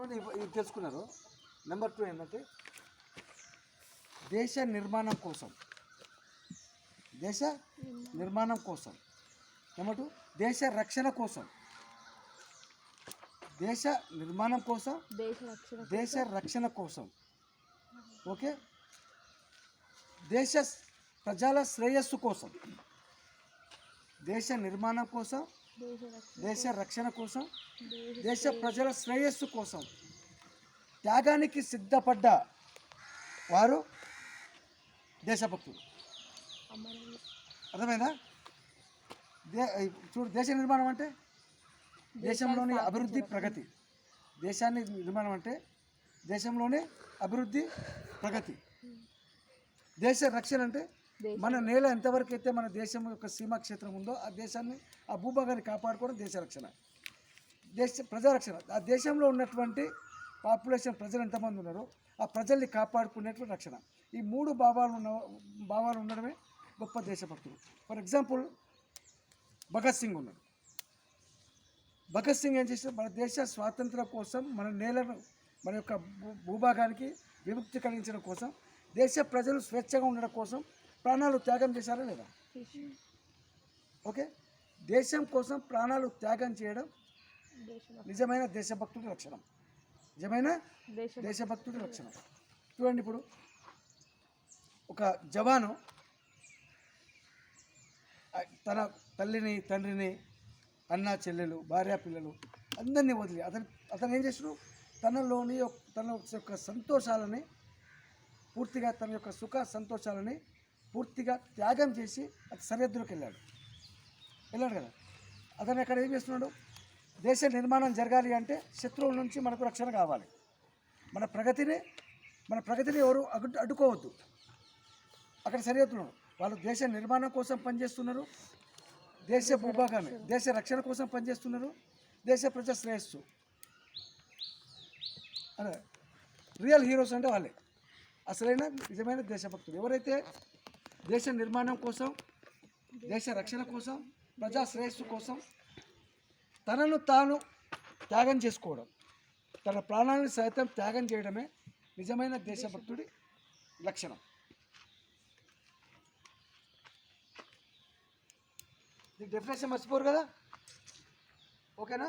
కొంతమంది ఇది తెలుసుకున్నారు. నెంబర్ 2 ఏంటంటే దేశ నిర్మాణం కోసం, దేశ నిర్మాణం కోసం. నెంబర్ 2 దేశ రక్షణ కోసం, దేశ నిర్మాణం కోసం, దేశ రక్షణ కోసం. ఓకే, దేశ ప్రజల శ్రేయస్సు కోసం, దేశ నిర్మాణం కోసం, దేశ రక్షణ కోసం, దేశ ప్రజల శ్రేయస్సు కోసం త్యాగానికి సిద్ధపడ్డ వారు దేశభక్తులు. అర్థమైందా? చూడు, దేశ నిర్మాణం అంటే దేశంలోని అభివృద్ధి, ప్రగతి. దేశాన్ని నిర్మాణం అంటే దేశంలోని అభివృద్ధి, ప్రగతి. దేశ రక్షణ అంటే మన నేల ఎంతవరకు అయితే మన దేశం యొక్క సీమా క్షేత్రం ఉందో ఆ దేశాన్ని, ఆ భూభాగాన్ని కాపాడుకోవడం దేశ రక్షణ. ప్రజారక్షణ, ఆ దేశంలో ఉన్నటువంటి పాపులేషన్, ప్రజలు ఎంతమంది ఉన్నారో ఆ ప్రజల్ని కాపాడుకునేటువంటి రక్షణ. ఈ 3 భావాలు ఉండడమే గొప్ప దేశభక్తులు. ఫర్ ఎగ్జాంపుల్ భగత్ సింగ్ ఉన్నాడు. భగత్ సింగ్ ఏం చేశాడు? మన దేశ స్వాతంత్రం కోసం, మన నేలను, మన యొక్క భూభాగానికి విముక్తి కలిగించడం కోసం, దేశ ప్రజలు స్వేచ్ఛగా ఉండడం కోసం ప్రాణాలు త్యాగం చేశారా లేదా? ఓకే, దేశం కోసం ప్రాణాలు త్యాగం చేయడం నిజమైన దేశభక్తుడి లక్షణం, నిజమైన దేశభక్తుడి లక్షణం. చూడండి, ఇప్పుడు ఒక జవాను తన తల్లిని, తండ్రిని, అన్న చెల్లెలు, భార్య పిల్లలు అందరినీ వదిలి అతను ఏం చేసాడు? తన యొక్క సంతోషాలని పూర్తిగా, తన యొక్క సుఖ సంతోషాలని పూర్తిగా త్యాగం చేసి అతను సరిహద్దులోకి వెళ్ళాడు కదా. అతను అక్కడ ఏం చేస్తున్నాడు? దేశ నిర్మాణం జరగాలి అంటే శత్రువుల నుంచి మనకు రక్షణ కావాలి. మన ప్రగతిని ఎవరు అడ్డుకోవద్దు. అక్కడ సరిహద్దులు వాళ్ళు దేశ నిర్మాణం కోసం పనిచేస్తున్నారు, దేశ భూభాగాన్ని, దేశ రక్షణ కోసం పనిచేస్తున్నారు, దేశ ప్రజా శ్రేయస్సు. అదే రియల్ హీరోస్ అంటే వాళ్ళే అసలైన నిజమైన దేశభక్తులు. ఎవరైతే దేశ నిర్మాణం కోసం, దేశ రక్షణ కోసం, ప్రజా శ్రేయస్సు కోసం తనను తాను త్యాగం చేసుకోవడం, తన ప్రాణాలను సైతం త్యాగం చేయడమే నిజమైన దేశభక్తుడి లక్షణం. డెఫినేషన్ మర్చిపోరు కదా? ఓకేనా?